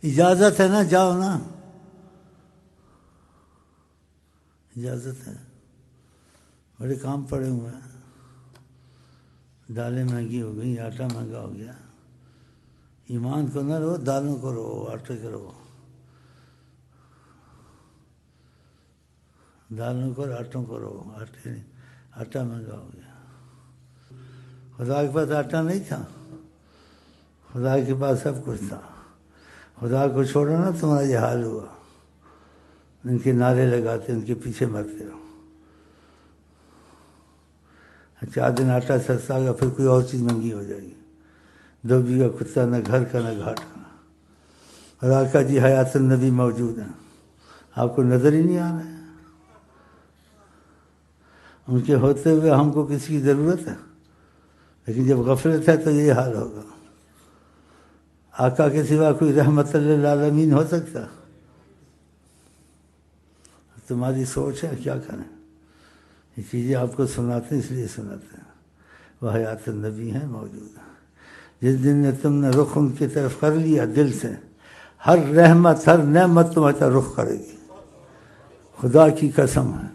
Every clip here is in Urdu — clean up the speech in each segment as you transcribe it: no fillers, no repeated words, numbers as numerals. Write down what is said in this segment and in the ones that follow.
اجازت ہے نا، جاؤ نا، اجازت ہے. بڑے کام پڑے ہوئے ہیں. دالیں مہنگی ہو گئی، آٹا مہنگا ہو گیا. ایمان کو نہ رہو، دالوں کو رہو، آٹے کو رہو. دالوں کو اور آٹوں کو رہو. آٹا مہنگا ہو گیا. خدا کے پاس آٹا نہیں تھا، خدا کے پاس سب کچھ تھا. خدا کو چھوڑو نا، تمہارا یہ حال ہوا. ان کے نعرے لگاتے، ان کے پیچھے مرتے ہو. 4 دن آٹا سستا ہوگا، پھر کوئی اور چیز مہنگی ہو جائے گی. دھوبی کا کتا، نہ گھر کا نہ گھاٹ کا. اور آقا جی حیات النبی موجود ہیں، آپ کو نظر ہی نہیں آ رہا ہے. ان کے ہوتے ہوئے ہم کو کسی کی ضرورت ہے؟ لیکن جب غفلت ہے تو یہی حال ہوگا. آقا کے سوا کوئی رحمت للعالمین ہو سکتا؟ تمہاری سوچ ہے، کیا کریں. یہ چیزیں آپ کو سناتے ہیں، اس لیے سناتے ہیں. وہ حیات النبی ہیں، موجود ہیں. جس دن نے تم نے رخ ان کی طرف کر لیا دل سے، ہر رحمت، ہر نعمت تمہاری طرف رخ کرے گی. خدا کی قسم ہے،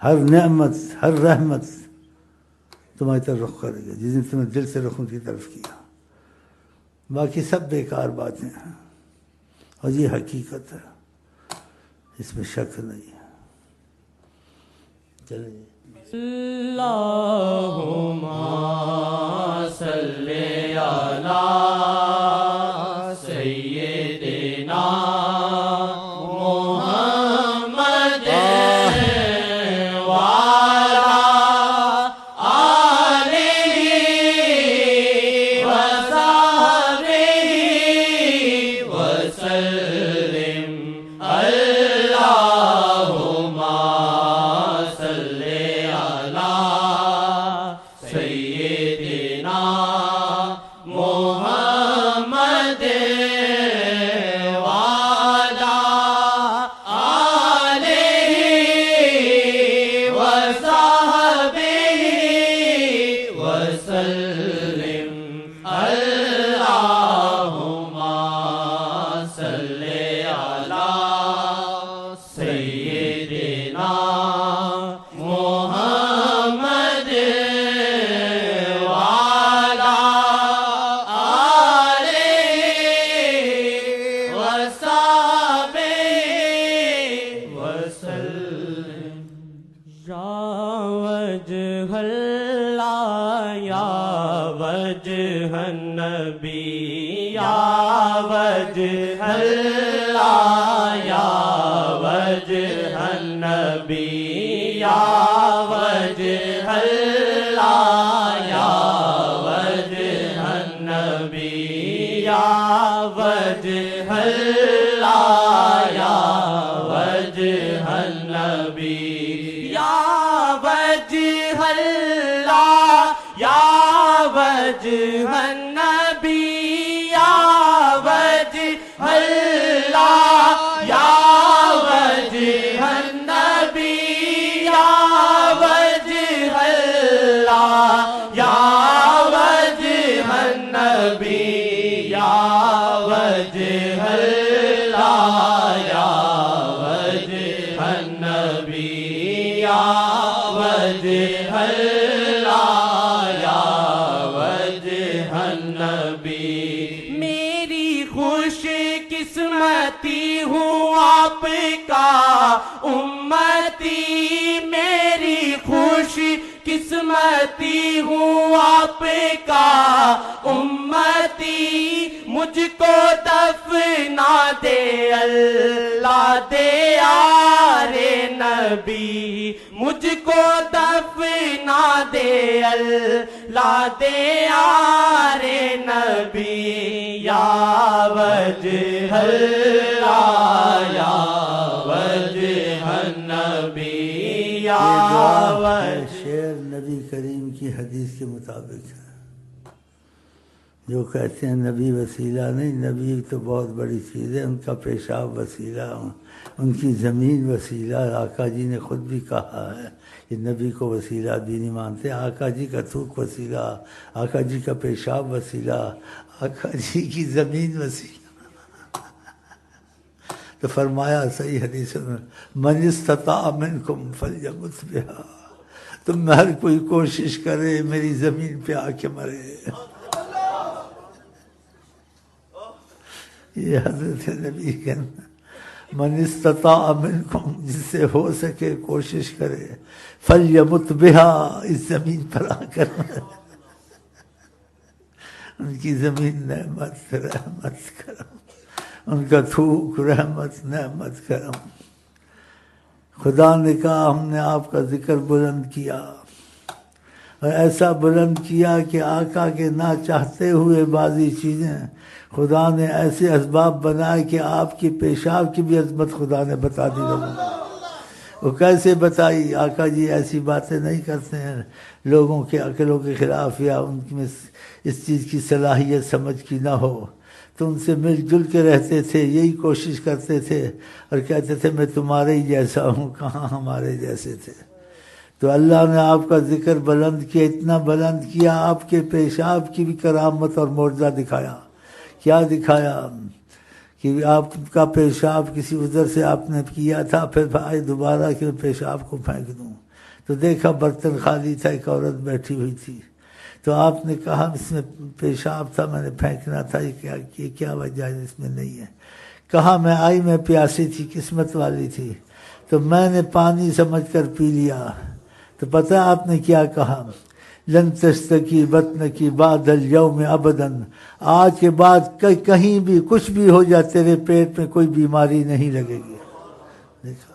ہر نعمت، ہر رحمت تمہاری طرف رخ کرے گی جس دن تم نے دل سے رخ ان کی طرف کیا. باقی سب بیکار باتیں ہیں، اور یہ حقیقت ہے، اس میں شک نہیں ہے. چلیے. اللہم صلی علی سیدنا محمد وعلی آلہ وصحبہ وسلم. اللہم صلی علی سیدنا محمد وعلی آلہ وصحبہ وسلم. اللہم صلی علی سیدنا محمد وعلی آلہ وصحبہ وسلم. یا وجہ اللہ، یا وجہ النبی، یا وجہ اللہ، یا وجہ النبی، یا وجہ اللہ، یا وجہ النبی، یا وجہ اللہ، یا وجہ النبی، یا وجہ اللہ، یا وجہ النبی، یا وجہ اللہ، یا وجہ النبی، یا وجہ اللہ، یا وجہ النبی، یا وجہ اللہ، یا وجہ النبی، یا وجہ اللہ، یا وجہ النبی. میری خوش قسمتی ہوں آپ کا امتی، میری خوش قسمتی ہوں آپ کا امتی. مجھ کو دفنا دے اللہ دے یار نبی، مجھ کو دفنا دے اللہ دے یار نبی. یا وجہ اللہ، یا وجہ النبی، یا وجہ. شعر نبی کریم کی حدیث کے مطابق ہے. جو کہتے ہیں نبی وسیلہ نہیں، نبی تو بہت بڑی چیز ہے. ان کا پیشاب وسیلہ، ان کی زمین وسیلہ. آقا جی نے خود بھی کہا ہے کہ نبی کو وسیلہ بھی نہیں مانتے. آقا جی کا تھوک وسیلہ، آقا جی کا پیشاب وسیلہ، آقا جی کی زمین وسیلہ. تو فرمایا صحیح حدیث میں من استطاع منکم فلیمت بہا، تم میں ہر کوئی کوشش کرے میری زمین پہ آ کے مرے۔ یہ حضرت نبی کے من استطاع منکم، جس سے ہو سکے کوشش کرے، فلیمت بہا، اس زمین پر آ کر ان کی زمین نعمت رحمت کرم، ان کا تھوک رحمت نعمت کرم۔ خدا نے کہا ہم نے آپ کا ذکر بلند کیا، اور ایسا بلند کیا کہ آقا کے نہ چاہتے ہوئے بعضی چیزیں خدا نے ایسے اسباب بنائے کہ آپ کی پیشاب کی بھی عظمت خدا نے بتا دی لوگوں کو۔ وہ کیسے بتائی؟ آقا جی ایسی باتیں نہیں کرتے ہیں لوگوں کے عقلوں کے خلاف، یا ان میں اس چیز کی صلاحیت سمجھ کی نہ ہو، تو ان سے مل جل کے رہتے تھے، یہی کوشش کرتے تھے، اور کہتے تھے میں تمہارے ہی جیسا ہوں، کہاں ہمارے جیسے تھے۔ تو اللہ نے آپ کا ذکر بلند کیا، اتنا بلند کیا آپ کے پیشاب کی بھی کرامت اور معجزہ دکھایا۔ کیا دکھایا؟ کہ آپ کا پیشاب کسی عذر سے آپ نے کیا تھا، پھر آئے دوبارہ کہ میں پیشاب کو پھینک دوں، تو دیکھا برتن خالی تھا، ایک عورت بیٹھی ہوئی تھی، تو آپ نے کہا اس میں پیشاب تھا، میں نے پھینکنا تھا، یہ کیا وجہ ہے؟ اس میں نہیں ہے۔ کہا میں آئی، میں پیاسی تھی، قسمت والی تھی، تو میں نے پانی سمجھ کر پی لیا۔ تو پتہ آپ نے کیا کہا؟ لن تشتکی بطنکی بعد الیوم ابدا، آج کے بعد کہیں بھی کچھ بھی ہو جائے تیرے پیٹ میں کوئی بیماری نہیں لگے گی۔ دیکھا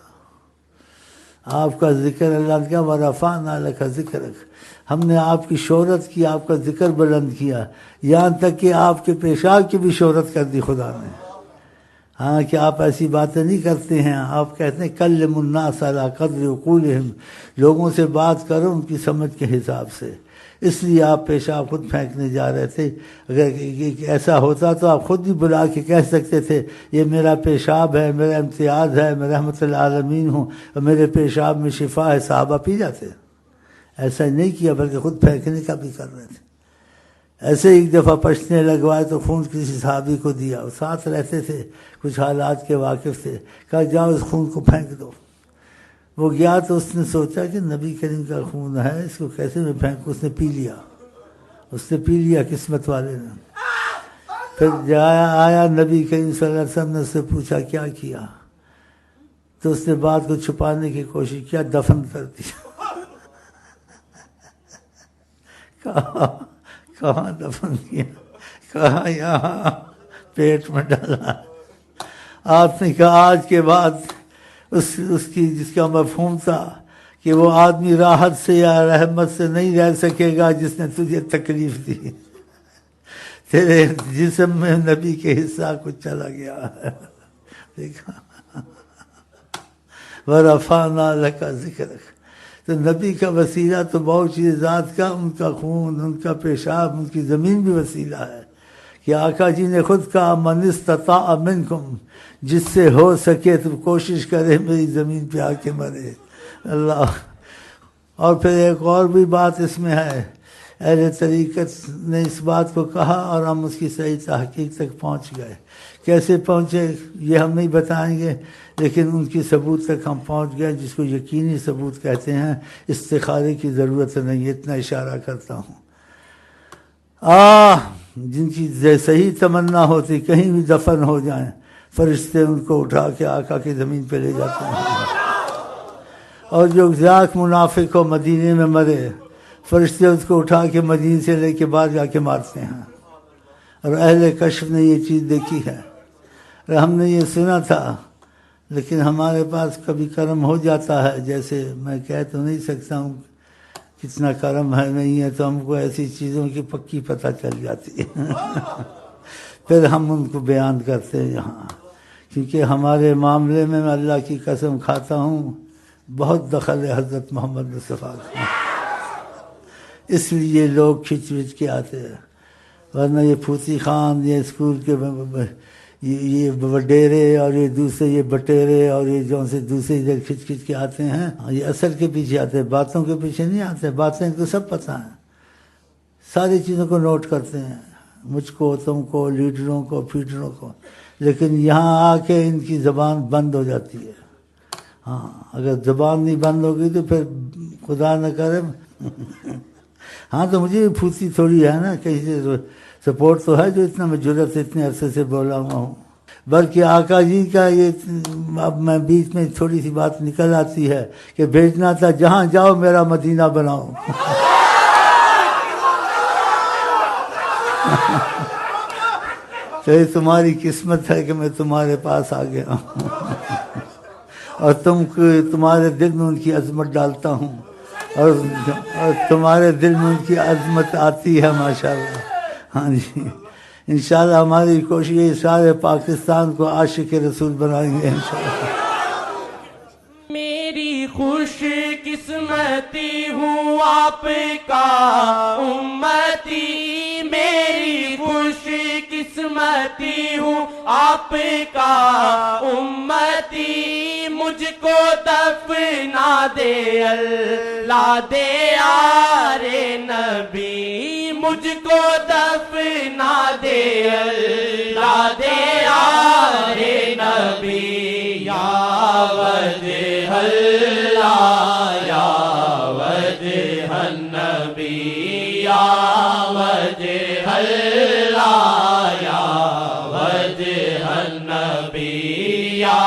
آپ کا ذکر، اللہ نے کہا ورفعنا لک ذکرک، ہم نے آپ کی شہرت کی، آپ کا ذکر بلند کیا، یہاں تک کہ آپ کے پیشاب کی بھی شہرت کر دی خدا نے۔ ہاں کہ آپ ایسی باتیں نہیں کرتے ہیں، آپ کہتے ہیں کلم الناس علی قدر عقولہم، لوگوں سے بات کرو ان کی سمجھ کے حساب سے، اس لیے آپ پیشاب خود پھینکنے جا رہے تھے۔ اگر ایسا ہوتا تو آپ خود بھی بلا کے کہہ سکتے تھے یہ میرا پیشاب ہے، میرا امتیاز ہے، میں رحمت للعالمین ہوں اور میرے پیشاب میں شفا ہے، صحابہ پی جاتے۔ ایسا نہیں کیا، بلکہ خود پھینکنے کا بھی کر رہے تھے۔ ایسے ایک دفعہ پشنے لگوائے تو خون کسی صحابی کو دیا، وہ ساتھ رہتے تھے، کچھ حالات کے واقف تھے، کہا جاؤ اس خون کو پھینک دو۔ وہ گیا تو اس نے سوچا کہ نبی کریم کا خون ہے، اس کو کیسے میں پھینکوں؟ اس نے پی لیا، اس نے پی لیا قسمت والے نے۔ پھر آیا نبی کریم صلی اللہ علیہ وسلم نے اس سے پوچھا کیا کیا؟ تو اس نے بات کو چھپانے کی کوشش کیا، دفن کر دیا۔ کہاں دفن کیا؟ کہاں یہاں پیٹ میں ڈالا۔ آپ نے کہا آج کے بعد اس کی جس کا مفہوم تھا کہ وہ آدمی راحت سے یا رحمت سے نہیں رہ سکے گا جس نے تجھے تکلیف دی، تیرے جسم میں نبی کے حصہ کچھ چلا گیا ہے۔ دیکھا وَرَفَعْنَا لَكَ ذِكْرَكَ، تو نبی کا وسیلہ تو بہت چیز، ذات کا، ان کا خون، ان کا پیشاب، ان کی زمین بھی وسیلہ ہے۔ کہ آقا جی نے خود کہا من استطاع منکم، جس سے ہو سکے تو کوشش کرے میری زمین پہ آ کے مرے۔ اللہ، اور پھر ایک اور بھی بات اس میں ہے، اہل طریقت نے اس بات کو کہا اور ہم اس کی صحیح تحقیق تک پہنچ گئے۔ کیسے پہنچے یہ ہم نہیں بتائیں گے، لیکن ان کی ثبوت تک ہم پہنچ گئے، جس کو یقینی ثبوت کہتے ہیں۔ استخارے کی ضرورت نہیں، اتنا اشارہ کرتا ہوں۔ جن کی صحیح تمنا ہوتی کہیں بھی دفن ہو جائیں، فرشتے ان کو اٹھا کے آقا کی زمین پہ لے جاتے ہیں۔ اور جو ذاک منافق ہو مدینے میں مرے، فرشتے اس کو اٹھا کے مدینے سے لے کے باہر جا کے مارتے ہیں۔ اور اہل کشف نے یہ چیز دیکھی ہے، اور ہم نے یہ سنا تھا، لیکن ہمارے پاس کبھی کرم ہو جاتا ہے، جیسے میں کہہ تو نہیں سکتا ہوں کتنا کرم ہے نہیں ہے، تو ہم کو ایسی چیزوں کی پکی پتہ چل جاتی ہے۔ پھر ہم ان کو بیان کرتے ہیں یہاں، کیونکہ ہمارے معاملے میں میں اللہ کی قسم کھاتا ہوں بہت دخل ہے حضرت محمد مصطفیٰ کا، اس لیے لوگ کھچ وچ کے آتے ہیں، ورنہ یہ پھوتی خان، یہ اسکول کے یہ وڈیرے اور یہ دوسرے یہ بٹیرے اور یہ جو سے دوسرے ادھر کھچ کھچ کے آتے ہیں، یہ اثر کے پیچھے آتے ہیں، باتوں کے پیچھے نہیں آتے۔ باتیں تو سب پتہ ہیں، ساری چیزوں کو نوٹ کرتے ہیں، مجھ کو، تم کو، لیڈروں کو، فیڈروں کو، لیکن یہاں آ کے ان کی زبان بند ہو جاتی ہے۔ ہاں، اگر زبان نہیں بند ہوگی تو پھر خدا نہ کرے ہاں تو مجھے بھی پھوسی تھوڑی ہے نا، کہیں سے سپورٹ تو ہے جو اتنا میں جرأت اتنے عرصے سے بولا ہوا ہوں، بلکہ آقا جی کا یہ اب میں بیچ میں تھوڑی سی بات نکل آتی ہے کہ بھیجنا تھا جہاں جاؤ میرا مدینہ بناؤ تو یہ تمہاری قسمت ہے کہ میں تمہارے پاس آ گیا ہوں اور تمہارے دل میں ان کی عظمت ڈالتا ہوں اور تمہارے دل میں ان کی عظمت آتی ہے ماشاءاللہ۔ ہاں جی، انشاءاللہ ہماری کوشش ہے سارے پاکستان کو عاشق رسول بنائیں گے انشاءاللہ۔ میری خوش قسمتی ہوں آپ کا امتی، میری خوش قسمتی ہوں آپ کا امتی، مجھ کو دفنا دے اللہ دے یار نبی، مجھ کو دفنا دے اللہ دے یار نبی، یا وجہ اللہ یا وجہ النبی، یا وجہ اللہ یا وجہ النبی، یا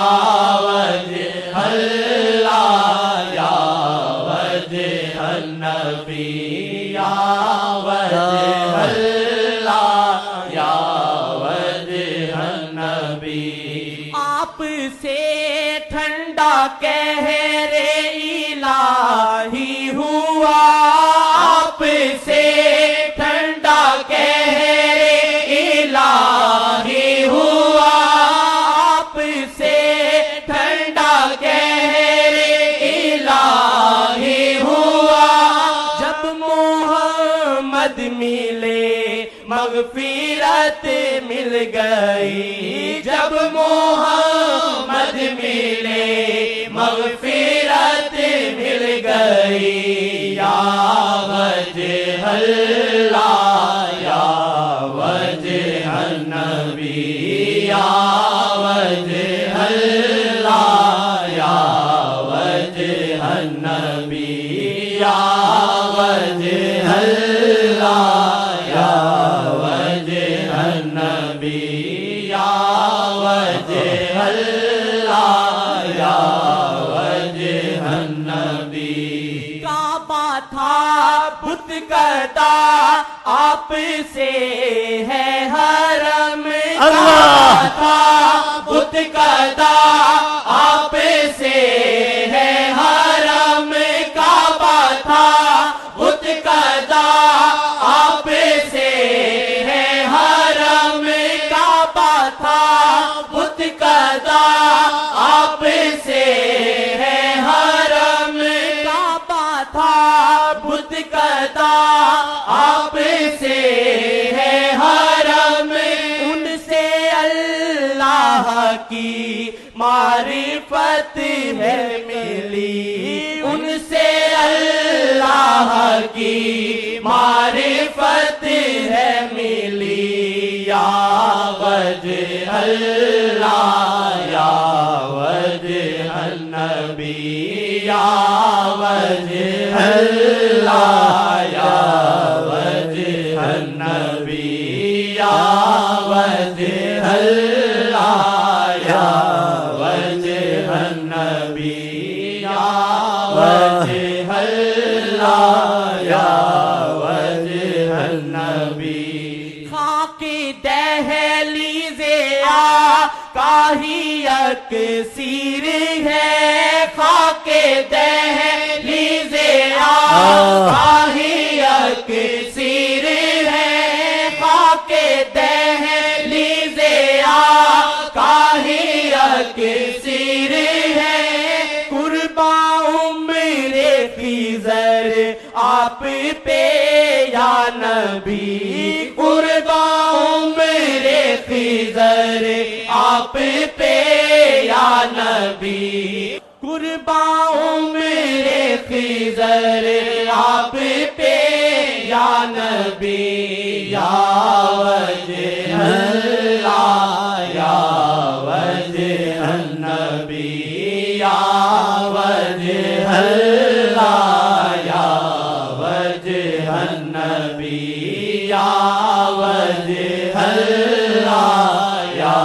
وجہ اللہ یا وجہ النبی، یا وجہ اللہ یا وجہ النبی، آپ سے ٹھنڈا قہر الہی ہوا، آپ سے ٹھنڈا قہر الہی ہوا، آپ سے ٹھنڈا قہر الہی ہوا، جب محمد ملے مغفرت مل گئی، جب محمد ملے مغفرت مل گئی، یا وجہ اللہ یا وجہ النبی، یا وجہ اللہ یا وجہ النبی، یا وجہ اللہ یا وجہ النبی، یا وجہ اللہ یا وجہ النبی، کعبہ تھا بت کدا آپ سے ہے حرم، کعبہ تھا بت کدا آپ سے ہے حرم، کعبہ تھا بت کدا آپ سے ہے حرم، کعبہ تھا بت کدا آپ سے ہے حرم، کعبہ تھا بت کدا آپ سے ہے حرم، ان سے اللہ کی معرفت ہے ملی، ان سے اللہ کی معرفت ہے ملی، یا وجہ اللہ یا وجہ النبی، یا وجہ اللہ یا وجہ النبی، یا وجہ اللہ یا وجہ النبی، یا وجہ اللہ یا وجہ النبی، خاک دہلیز آقا ہی اکسیر ہے، خاک دہلیز آقا ہی اکسیر ہے، خاک دہلیز آقا ہی اکسیر ہے، قربان عمر خضر آپ پہ یا نبی، قربان عمر خضر آپ پہ یا نبی، قربان عمر خضر آپ پہ یا نبی، یا وجہ اللہ یا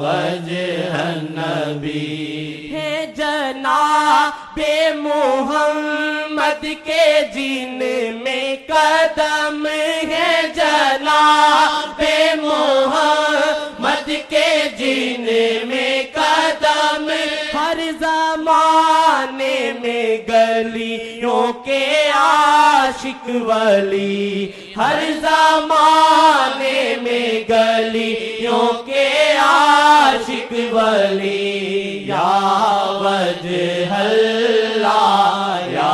وجہ النبی ہے جناب محمد کے جن میں قدم ہے جناب محمد کے جن میں قدم ہر زمانے میں گلیوں کے عاشق ولی ہر زمانے میں گلیوں کے عاشق ولی یا وجہ اللہ یا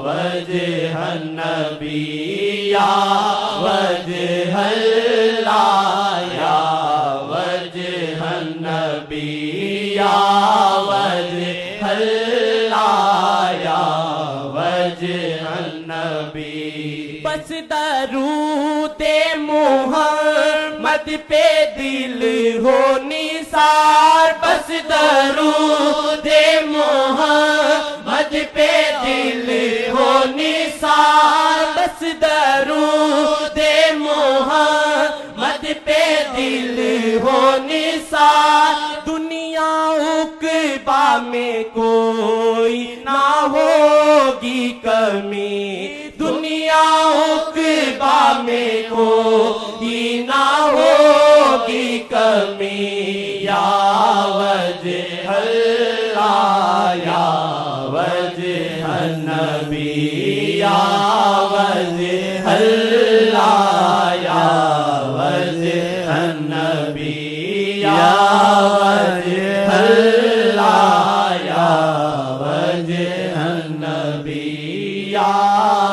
وجہ النبی یا وجہ اللہ یا وجہ النبی یا وجہ اللہ یا وجہ النبی بس درود محمد پہ دل ہو نثار بس درود محمد پہ دل ہو نثار بس درود محمد پہ دل ہو نثار دنیا عقبا میں کوئی نہ ہوگی کمی دنیا عقبا میں کوئی نہ ہوگی کمی یا وجہ اللہ یا وجہ النبی یا وجہ اللہ یا وجہ النبی یا وجہ اللہ یا وجہ النبی یا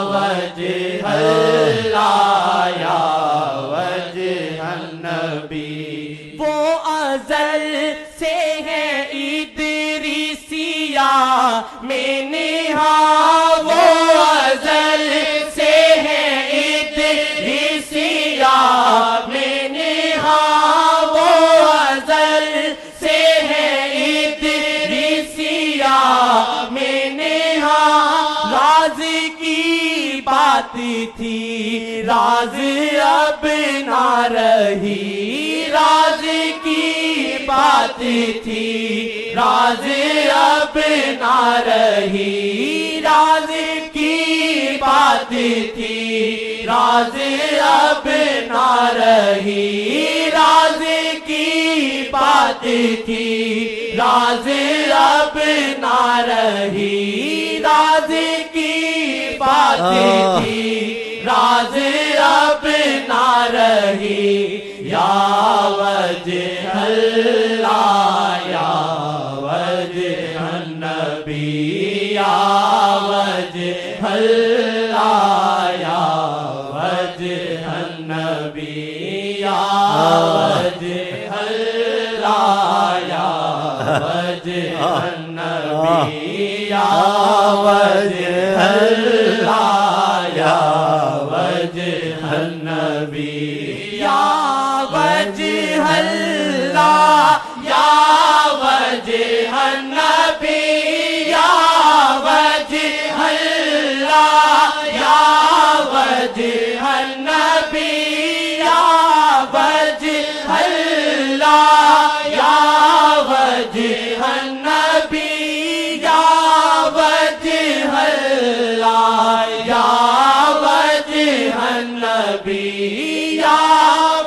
وجہ اللہ یا وجہ النبی وہ ازل سے ہے ادریسیہ میں نہا وہ ازل سے ہے ادریسیہ میں نہا وہ ازل سے ہے ادریسیہ میں نہا راز کی بات تھی راز اب نہ رہی راز کی بات تھی راز اب نہ رہی راز کی بات تھی راز اب نہ رہی راز کی بات تھی راز اب نہ رہی راز کی بات تھی راز اب نہ رہی یا وجہ اللہ یا وجہ النبی یا وجہ اللہ یا وجہ النبی یا وجہ اللہ یا وجہ النبی یا وجہ اللہ یا وجہ النبی یا وجہ اللہ یا وجہ النبی یا وجہ اللہ یا وجہ النبی یا وجہ اللہ یا وجہ النبی یا وجہ اللہ یا وجہ النبی یا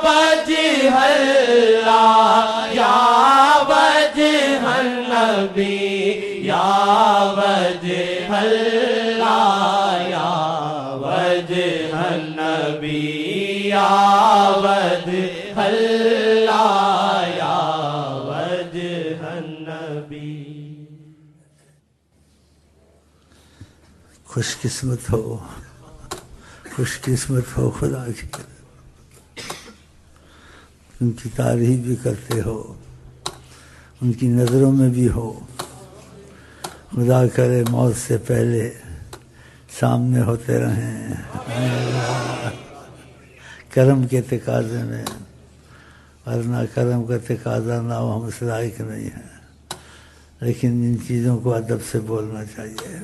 وجہ اللہ یا وجہ النبی یا وجہ اللہ یا وجہ النبی یا وجہ اللہ یا وجہ النبی خوش قسمت ہو خدا کی ان کی تعریف بھی کرتے ہو ان کی نظروں میں بھی ہو خدا کرے موت سے پہلے سامنے ہوتے رہیں کرم کے تقاضے میں ورنہ کرم کا تقاضا نہ ہو ہم اس لائق نہیں ہیں لیکن ان چیزوں کو ادب سے بولنا چاہیے